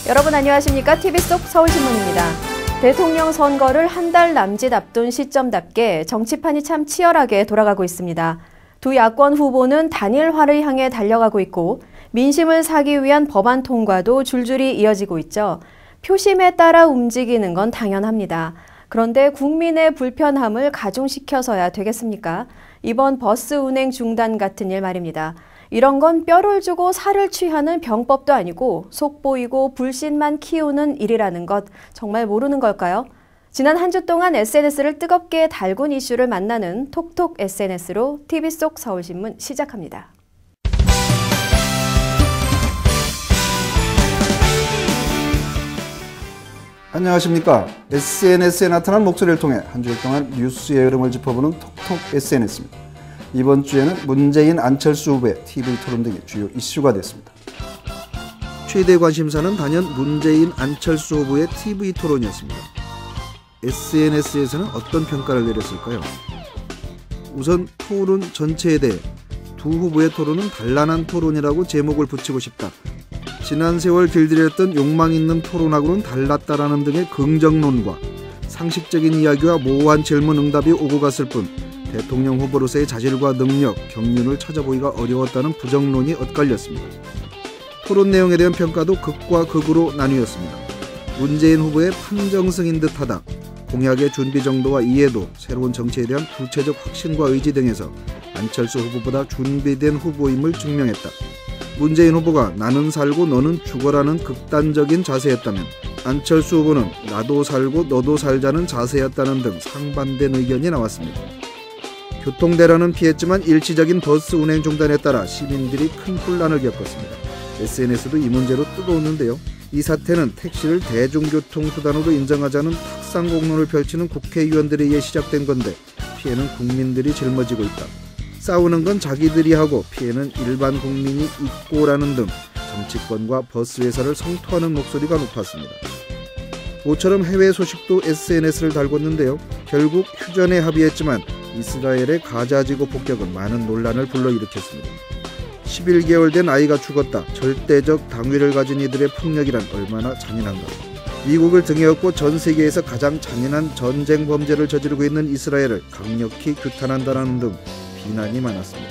여러분 안녕하십니까? TV 속 서울신문입니다. 대통령 선거를 한 달 남짓 앞둔 시점답게 정치판이 참 치열하게 돌아가고 있습니다. 두 야권 후보는 단일화를 향해 달려가고 있고 민심을 사기 위한 법안 통과도 줄줄이 이어지고 있죠. 표심에 따라 움직이는 건 당연합니다. 그런데 국민의 불편함을 가중시켜서야 되겠습니까? 이번 버스 운행 중단 같은 일 말입니다. 이런 건 뼈를 주고 살을 취하는 병법도 아니고 속보이고 불신만 키우는 일이라는 것 정말 모르는 걸까요? 지난 한 주 동안 SNS를 뜨겁게 달군 이슈를 만나는 톡톡 SNS로 TV 속 서울신문 시작합니다. 안녕하십니까. SNS에 나타난 목소리를 통해 한 주일 동안 뉴스의 흐름을 짚어보는 톡톡 SNS입니다. 이번 주에는 문재인, 안철수 후보의 TV 토론 등이 주요 이슈가 됐습니다. 최대 관심사는 단연 문재인, 안철수 후보의 TV 토론이었습니다. SNS에서는 어떤 평가를 내렸을까요? 우선 토론 전체에 대해 두 후보의 토론은 단란한 토론이라고 제목을 붙이고 싶다. 지난 세월 길들였던 욕망 있는 토론하고는 달랐다라는 등의 긍정론과 상식적인 이야기와 모호한 질문 응답이 오고 갔을 뿐 대통령 후보로서의 자질과 능력, 경륜을 찾아보기가 어려웠다는 부정론이 엇갈렸습니다. 토론 내용에 대한 평가도 극과 극으로 나뉘었습니다. 문재인 후보의 판정승인 듯하다. 공약의 준비 정도와 이해도, 새로운 정치에 대한 구체적 확신과 의지 등에서 안철수 후보보다 준비된 후보임을 증명했다. 문재인 후보가 나는 살고 너는 죽어라는 극단적인 자세였다면 안철수 후보는 나도 살고 너도 살자는 자세였다는 등 상반된 의견이 나왔습니다. 교통대란은 피했지만 일시적인 버스 운행 중단에 따라 시민들이 큰 혼란을 겪었습니다. SNS도 이 문제로 뜨거웠는데요. 이 사태는 택시를 대중교통수단으로 인정하자는 탁상공론을 펼치는 국회의원들에 의해 시작된 건데 피해는 국민들이 짊어지고 있다. 싸우는 건 자기들이 하고 피해는 일반 국민이 있고라는 등 정치권과 버스 회사를 성토하는 목소리가 높았습니다. 모처럼 해외 소식도 SNS를 달궜는데요. 결국 휴전에 합의했지만 이스라엘의 가자지구 폭격은 많은 논란을 불러일으켰습니다. 11개월 된 아이가 죽었다. 절대적 당위를 가진 이들의 폭력이란 얼마나 잔인한가. 미국을 등에 업고 전 세계에서 가장 잔인한 전쟁 범죄를 저지르고 있는 이스라엘을 강력히 규탄한다는 등 비난이 많았습니다.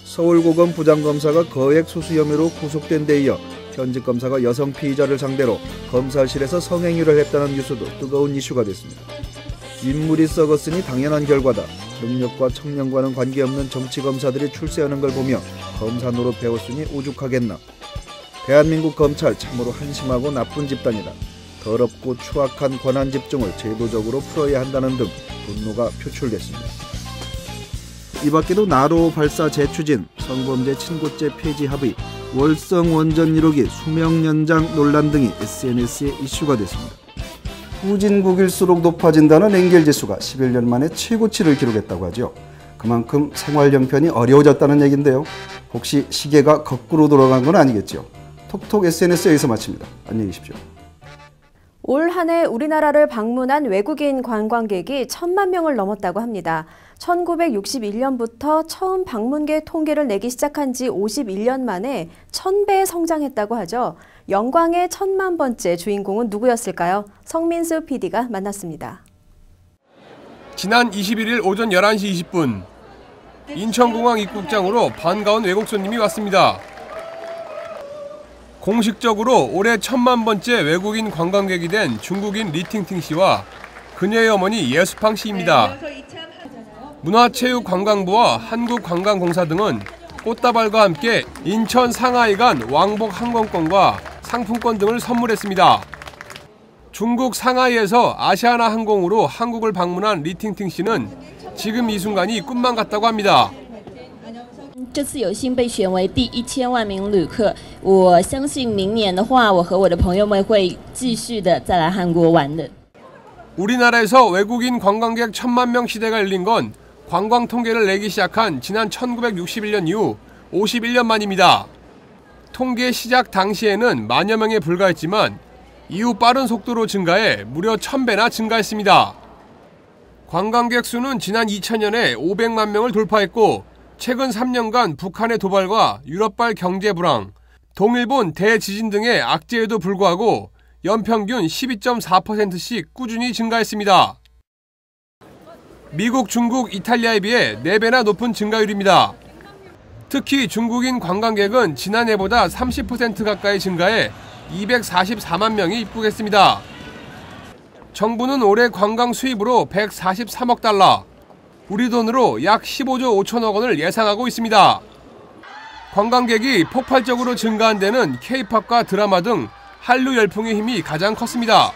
서울고검 부장검사가 거액 수수 혐의로 구속된 데 이어 현직 검사가 여성 피의자를 상대로 검사실에서 성행위를 했다는 뉴스도 뜨거운 이슈가 됐습니다. 인물이 썩었으니 당연한 결과다. 능력과 청년과는 관계없는 정치검사들이 출세하는 걸 보며 검사 노릇 배웠으니 오죽하겠나. 대한민국 검찰 참으로 한심하고 나쁜 집단이다. 더럽고 추악한 권한 집중을 제도적으로 풀어야 한다는 등 분노가 표출됐습니다. 이 밖에도 나로 발사 재추진, 성범죄 친고죄 폐지 합의, 월성 원전 1호기 수명 연장 논란 등이 SNS에 이슈가 됐습니다. 후진국일수록 높아진다는 엔겔지수가 11년 만에 최고치를 기록했다고 하죠. 그만큼 생활 형편이 어려워졌다는 얘기인데요. 혹시 시계가 거꾸로 돌아간 건 아니겠죠? 톡톡 SNS 여기서 마칩니다. 안녕히 계십시오. 올 한 해 우리나라를 방문한 외국인 관광객이 1,000만 명을 넘었다고 합니다. 1961년부터 처음 방문객 통계를 내기 시작한 지 51년 만에 1,000배 성장했다고 하죠. 영광의 1,000만 번째 주인공은 누구였을까요? 성민수 PD가 만났습니다. 지난 21일 오전 11시 20분 인천공항 입국장으로 반가운 외국 손님이 왔습니다. 공식적으로 올해 1,000만 번째 외국인 관광객이 된 중국인 리팅팅 씨와 그녀의 어머니 예수팡 씨입니다. 문화체육관광부와 한국관광공사 등은 꽃다발과 함께 인천 상하이 간 왕복 항공권과 상품권 등을 선물했습니다. 중국 상하이에서 아시아나 항공으로 한국을 방문한 리팅팅 씨는 지금 이 순간이 꿈만 같다고 합니다. 这次有幸被选为第1000万名旅客，我相信明年的话，我和我的朋友们会继续的再来韩国玩的。 우리나라에서 외국인 관광객 1,000만 명 시대가 열린 건 관광 통계를 내기 시작한 지난 1961년 이후 51년 만입니다. 통계 시작 당시에는 만여 명에 불과했지만 이후 빠른 속도로 증가해 무려 1,000배나 증가했습니다. 관광객 수는 지난 2000년에 500만 명을 돌파했고 최근 3년간 북한의 도발과 유럽발 경제 불황, 동일본 대지진 등의 악재에도 불구하고 연평균 12.4%씩 꾸준히 증가했습니다. 미국, 중국, 이탈리아에 비해 4배나 높은 증가율입니다. 특히 중국인 관광객은 지난해보다 30% 가까이 증가해 244만 명이 입국했습니다. 정부는 올해 관광 수입으로 143억 달러, 우리 돈으로 약 15조 5천억 원을 예상하고 있습니다. 관광객이 폭발적으로 증가한 데는 K-팝과 드라마 등 한류 열풍의 힘이 가장 컸습니다.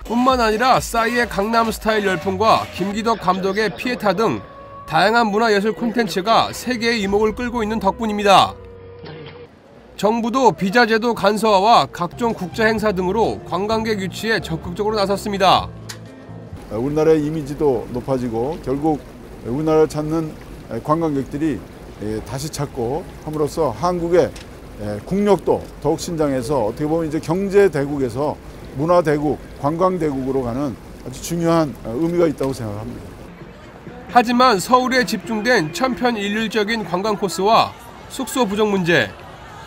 뿐만 아니라 싸이의 강남스타일 열풍과 김기덕 감독의 피에타 등 다양한 문화예술 콘텐츠가 세계의 이목을 끌고 있는 덕분입니다. 정부도 비자 제도 간소화와 각종 국제 행사 등으로 관광객 유치에 적극적으로 나섰습니다. 우리나라의 이미지도 높아지고 결국 우리나라를 찾는 관광객들이 다시 찾고 함으로써 한국의 국력도 더욱 신장해서 어떻게 보면 이제 경제 대국에서 문화 대국, 관광 대국으로 가는 아주 중요한 의미가 있다고 생각합니다. 하지만 서울에 집중된 천편일률적인 관광 코스와 숙소 부족 문제,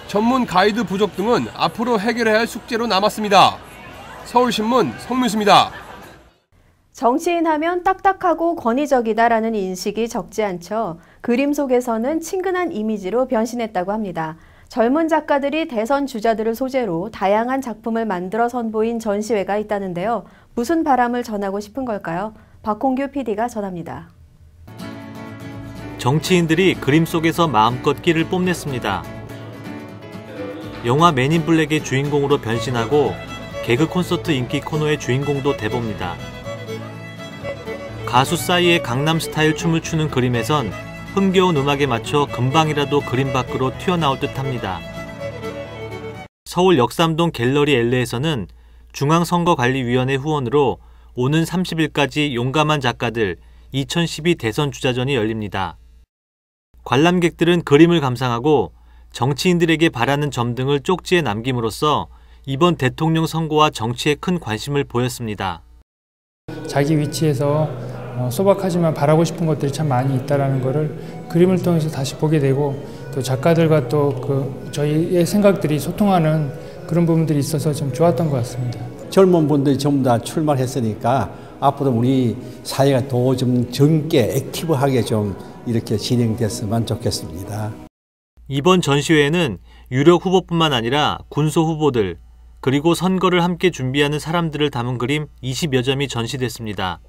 전문 가이드 부족 등은 앞으로 해결해야 할 숙제로 남았습니다. 서울신문 송민수입니다. 정치인 하면 딱딱하고 권위적이다라는 인식이 적지 않죠. 그림 속에서는 친근한 이미지로 변신했다고 합니다. 젊은 작가들이 대선 주자들을 소재로 다양한 작품을 만들어 선보인 전시회가 있다는데요. 무슨 바람을 전하고 싶은 걸까요? 박홍규 PD가 전합니다. 정치인들이 그림 속에서 마음껏 끼를 뽐냈습니다. 영화 맨 인 블랙의 주인공으로 변신하고 개그 콘서트 인기 코너의 주인공도 돼봅니다. 가수 싸이의 강남스타일 춤을 추는 그림에선 흥겨운 음악에 맞춰 금방이라도 그림 밖으로 튀어나올 듯합니다. 서울 역삼동 갤러리 엘레에서는 중앙선거관리위원회 후원으로 오는 30일까지 용감한 작가들 2012 대선 주자전이 열립니다. 관람객들은 그림을 감상하고 정치인들에게 바라는 점 등을 쪽지에 남김으로써 이번 대통령 선거와 정치에 큰 관심을 보였습니다. 자기 위치에서 소박하지만 바라고 싶은 것들이 참 많이 있다는 것을 그림을 통해서 다시 보게 되고 또 작가들과 또 저희의 생각들이 소통하는 그런 부분들이 있어서 좀 좋았던 것 같습니다. 젊은 분들이 전부 다 출마했으니까 앞으로 우리 사회가 더 좀 젊게 액티브하게 좀 이렇게 진행됐으면 좋겠습니다. 이번 전시회에는 유력 후보뿐만 아니라 군소 후보들 그리고 선거를 함께 준비하는 사람들을 담은 그림 20여 점이 전시됐습니다.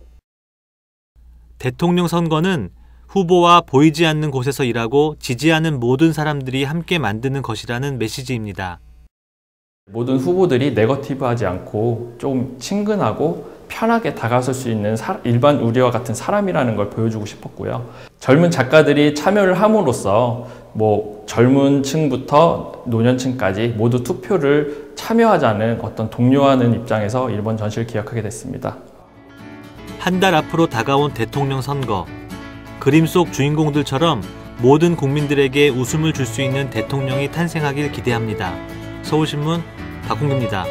대통령 선거는 후보와 보이지 않는 곳에서 일하고 지지하는 모든 사람들이 함께 만드는 것이라는 메시지입니다. 모든 후보들이 네거티브하지 않고 좀 친근하고 편하게 다가설 수 있는 일반 우리와 같은 사람이라는 걸 보여주고 싶었고요. 젊은 작가들이 참여를 함으로써 젊은 층부터 노년층까지 모두 투표를 참여하자는 어떤 독려하는 입장에서 이번 전시를 기획하게 됐습니다. 한 달 앞으로 다가온 대통령 선거. 그림 속 주인공들처럼 모든 국민들에게 웃음을 줄 수 있는 대통령이 탄생하길 기대합니다. 서울신문 박홍규입니다.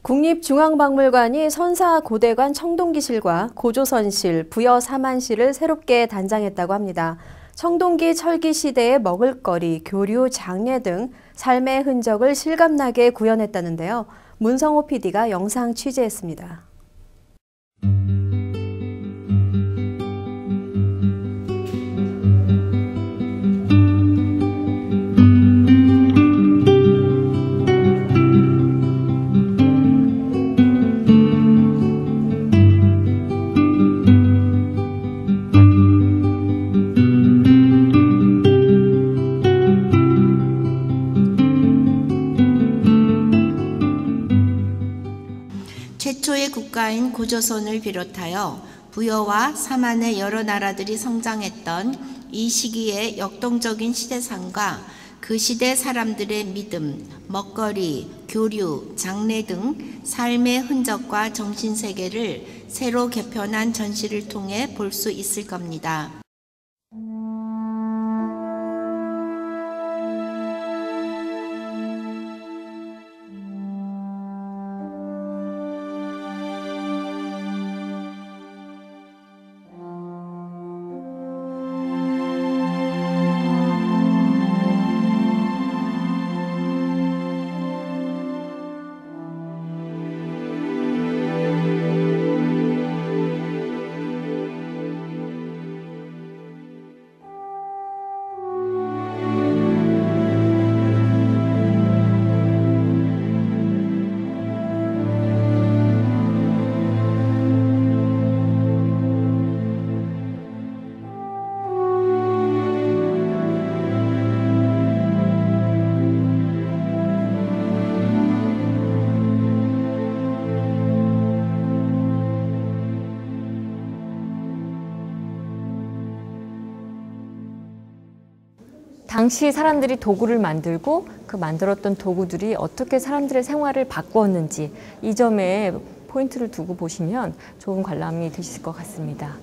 국립중앙박물관이 선사고대관 청동기실과 고조선실, 부여사만실을 새롭게 단장했다고 합니다. 청동기 철기 시대의 먹을거리, 교류, 장례 등 삶의 흔적을 실감나게 구현했다는데요. 문성호 PD가 영상 취재했습니다. 최초의 국가인 고조선을 비롯하여 부여와 사만의 여러 나라들이 성장했던 이 시기의 역동적인 시대상과 그 시대 사람들의 믿음, 먹거리, 교류, 장례 등 삶의 흔적과 정신세계를 새로 개편한 전시를 통해 볼 수 있을 겁니다. 당시 사람들이 도구를 만들고 그 만들었던 도구들이 어떻게 사람들의 생활을 바꾸었는지 이 점에 포인트를 두고 보시면 좋은 관람이 되실 것 같습니다.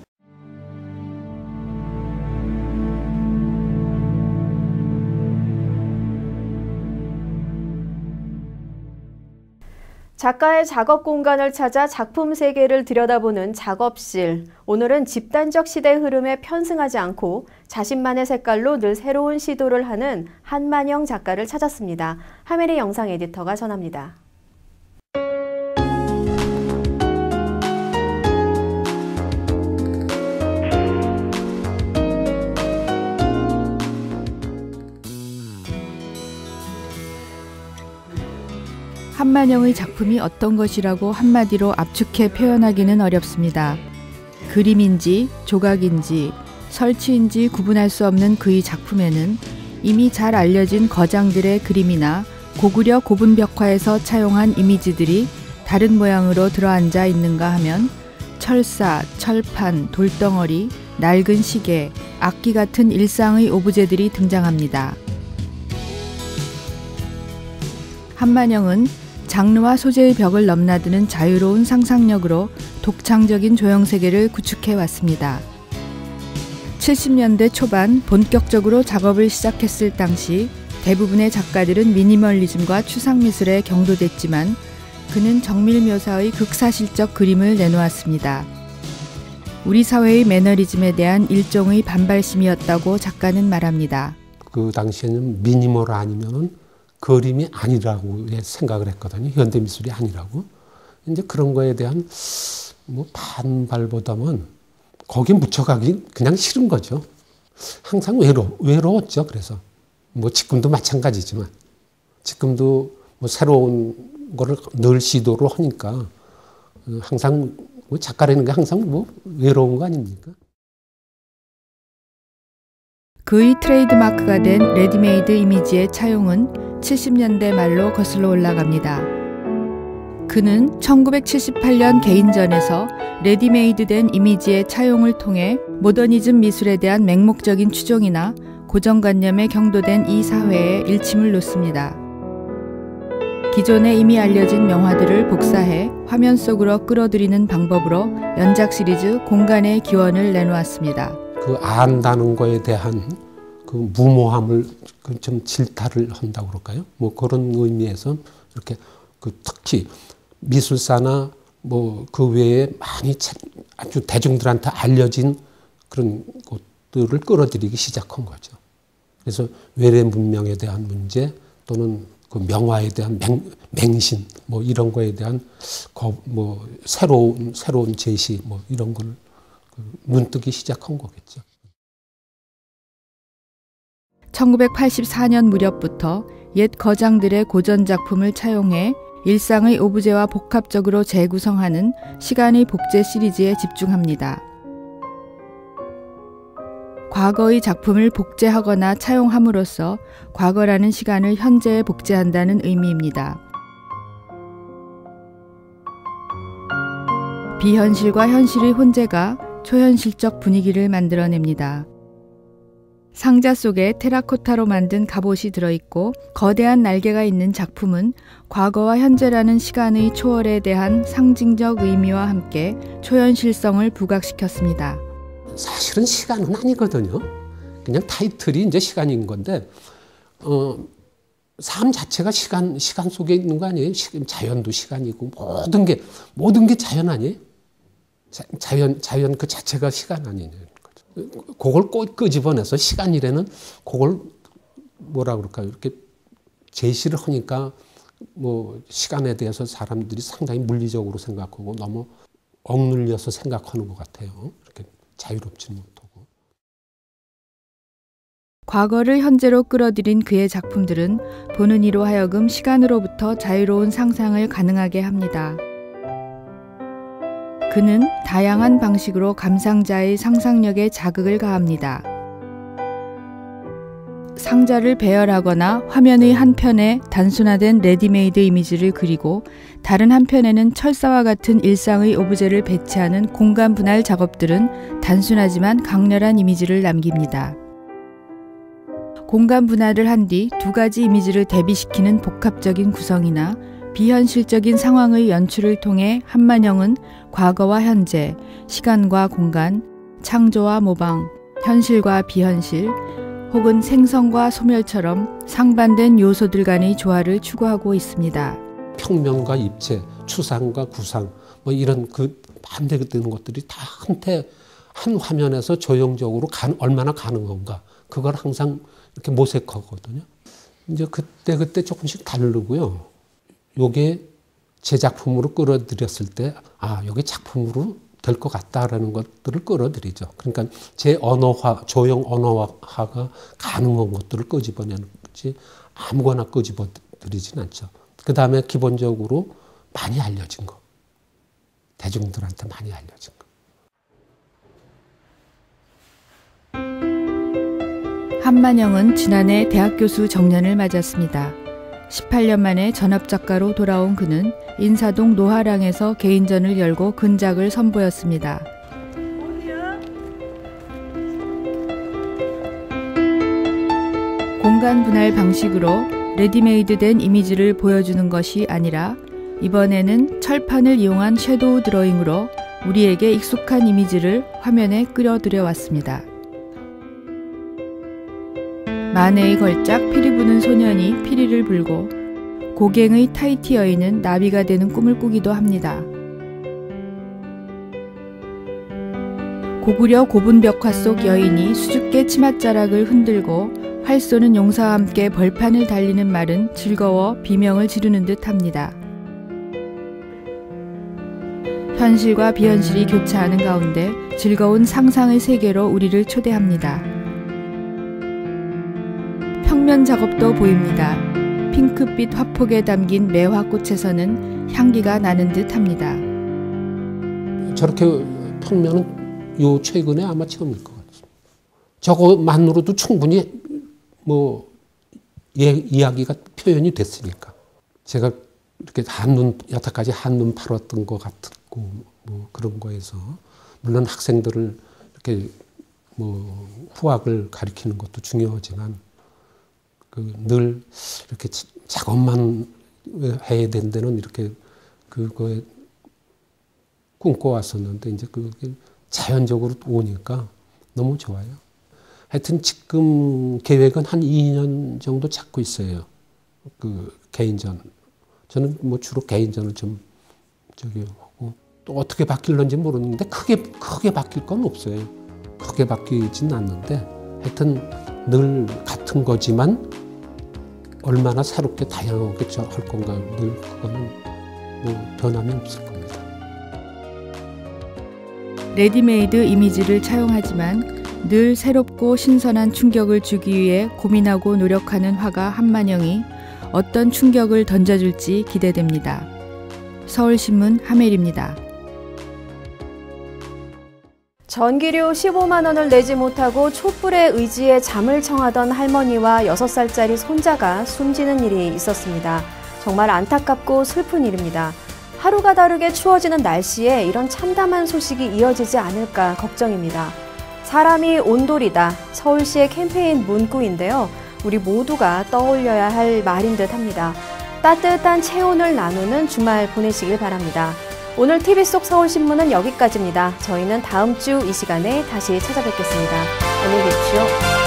작가의 작업 공간을 찾아 작품 세계를 들여다보는 작업실. 오늘은 집단적 시대 흐름에 편승하지 않고 자신만의 색깔로 늘 새로운 시도를 하는 한만영 작가를 찾았습니다. 하메리 영상 에디터가 전합니다. 한만영의 작품이 어떤 것이라고 한마디로 압축해 표현하기는 어렵습니다. 그림인지 조각인지 설치인지 구분할 수 없는 그의 작품에는 이미 잘 알려진 거장들의 그림이나 고구려 고분벽화에서 차용한 이미지들이 다른 모양으로 들어앉아 있는가 하면 철사, 철판, 돌덩어리, 낡은 시계, 악기 같은 일상의 오브제들이 등장합니다. 한만영은 장르와 소재의 벽을 넘나드는 자유로운 상상력으로 독창적인 조형세계를 구축해왔습니다. 70년대 초반 본격적으로 작업을 시작했을 당시 대부분의 작가들은 미니멀리즘과 추상미술에 경도됐지만 그는 정밀묘사의 극사실적 그림을 내놓았습니다. 우리 사회의 매너리즘에 대한 일종의 반발심이었다고 작가는 말합니다. 그 당시에는 미니멀 아니면 그림이 아니라고 생각을 했거든요. 현대미술이 아니라고. 이제 그런 거에 대한 뭐 반발보다는 거기에 묻혀가기 그냥 싫은 거죠. 항상 외로웠죠. 그래서 뭐 지금도 마찬가지지만 지금도 뭐 새로운 거를 늘 시도를 하니까 항상 뭐 작가라는 게 항상 뭐 외로운 거 아닙니까? 그의 트레이드마크가 된 레디메이드 이미지의 차용은 70년대 말로 거슬러 올라갑니다. 그는 1978년 개인전에서 레디메이드된 이미지의 차용을 통해 모더니즘 미술에 대한 맹목적인 추종이나 고정관념에 경도된 이 사회에 일침을 놓습니다. 기존에 이미 알려진 명화들을 복사해 화면 속으로 끌어들이는 방법으로 연작 시리즈 공간의 기원을 내놓았습니다. 그 안다는 거에 대한 그 무모함을 좀 질타를 한다고 그럴까요? 뭐 그런 의미에서 이렇게 그 특히 미술사나 뭐 그 외에 많이 아주 대중들한테 알려진 그런 것들을 끌어들이기 시작한 거죠. 그래서 외래 문명에 대한 문제 또는 그 명화에 대한 맹신 뭐 이런 거에 대한 뭐 새로운 제시 뭐 이런 걸 눈뜨기 시작한 거겠죠. 1984년 무렵부터 옛 거장들의 고전 작품을 차용해 일상의 오브제와 복합적으로 재구성하는 시간의 복제 시리즈에 집중합니다. 과거의 작품을 복제하거나 차용함으로써 과거라는 시간을 현재에 복제한다는 의미입니다. 비현실과 현실의 혼재가 초현실적 분위기를 만들어냅니다. 상자 속에 테라코타로 만든 갑옷이 들어있고 거대한 날개가 있는 작품은 과거와 현재라는 시간의 초월에 대한 상징적 의미와 함께 초현실성을 부각시켰습니다. 사실은 시간은 아니거든요. 그냥 타이틀이 이제 시간인 건데, 삶 자체가 시간 속에 있는 거 아니에요? 자연도 시간이고 모든 게 자연 아니에요? 자연 그 자체가 시간 아니에요. 그걸 끄집어내서 시간이라는 그걸 뭐라 그럴까요? 이렇게 제시를 하니까 뭐 시간에 대해서 사람들이 상당히 물리적으로 생각하고 너무 억눌려서 생각하는 것 같아요. 이렇게 자유롭지 못하고. 과거를 현재로 끌어들인 그의 작품들은 보는 이로 하여금 시간으로부터 자유로운 상상을 가능하게 합니다. 그는 다양한 방식으로 감상자의 상상력에 자극을 가합니다. 상자를 배열하거나 화면의 한편에 단순화된 레디메이드 이미지를 그리고 다른 한편에는 철사와 같은 일상의 오브제를 배치하는 공간 분할 작업들은 단순하지만 강렬한 이미지를 남깁니다. 공간 분할을 한 뒤 두 가지 이미지를 대비시키는 복합적인 구성이나 비현실적인 상황의 연출을 통해 한만영은 과거와 현재, 시간과 공간, 창조와 모방, 현실과 비현실, 혹은 생성과 소멸처럼 상반된 요소들 간의 조화를 추구하고 있습니다. 평면과 입체, 추상과 구상, 뭐 이런 그 반대되는 것들이 다 한테 한 화면에서 조형적으로 얼마나 가능한가, 그걸 항상 이렇게 모색하거든요. 이제 그때 조금씩 다르고요. 요게 제 작품으로 끌어들였을 때, 요게 작품으로 될 것 같다라는 것들을 끌어들이죠. 그러니까 제 언어화, 조형 언어화가 가능한 것들을 끄집어내는 거지 아무거나 끄집어들이진 않죠. 그 다음에 기본적으로 많이 알려진 거. 대중들한테 많이 알려진 거. 한만영은 지난해 대학 교수 정년을 맞았습니다. 18년 만에 전업작가로 돌아온 그는 인사동 노하랑에서 개인전을 열고 근작을 선보였습니다. 공간 분할 방식으로 레디메이드된 이미지를 보여주는 것이 아니라 이번에는 철판을 이용한 섀도우 드로잉으로 우리에게 익숙한 이미지를 화면에 끌어들여 왔습니다. 만해의 걸작 피리 부는 소년이 피리를 불고 고갱의 타이티 여인은 나비가 되는 꿈을 꾸기도 합니다. 고구려 고분벽화 속 여인이 수줍게 치맛자락을 흔들고 활 쏘는 용사와 함께 벌판을 달리는 말은 즐거워 비명을 지르는 듯 합니다. 현실과 비현실이 교차하는 가운데 즐거운 상상의 세계로 우리를 초대합니다. 평면 작업도 보입니다. 핑크빛 화폭에 담긴 매화꽃에서는 향기가 나는 듯 합니다. 저렇게 평면은 요 최근에 아마 처음일 것 같습니다. 저거만으로도 충분히 이야기가 표현이 됐으니까. 제가 이렇게 여태까지 한눈 팔았던 것 같고 그런 거에서 물론 학생들을 이렇게 후학을 가리키는 것도 중요하지만 늘 이렇게 작업만 해야 된 데는 이렇게 그거에 꿈꿔왔었는데 이제 그게 자연적으로 오니까 너무 좋아요. 하여튼 지금 계획은 한 2년 정도 잡고 있어요. 그 개인전. 저는 주로 개인전을 좀 하고 또 어떻게 바뀔런지 모르는데 크게 바뀔 건 없어요. 크게 바뀌진 않는데 하여튼 늘 같은 거지만 얼마나 새롭게 다양하게 할 건가 늘 그거는 변함이 없을 겁니다. 레디메이드 이미지를 차용하지만 늘 새롭고 신선한 충격을 주기 위해 고민하고 노력하는 화가 한만영이 어떤 충격을 던져줄지 기대됩니다. 서울신문 하멜입니다. 전기료 15만 원을 내지 못하고 촛불의 의지에 잠을 청하던 할머니와 6살짜리 손자가 숨지는 일이 있었습니다. 정말 안타깝고 슬픈 일입니다. 하루가 다르게 추워지는 날씨에 이런 참담한 소식이 이어지지 않을까 걱정입니다. 사람이 온돌이다. 서울시의 캠페인 문구인데요. 우리 모두가 떠올려야 할 말인 듯 합니다. 따뜻한 체온을 나누는 주말 보내시길 바랍니다. 오늘 TV 속 서울신문은 여기까지입니다. 저희는 다음 주 이 시간에 다시 찾아뵙겠습니다. 안녕히 계십시오.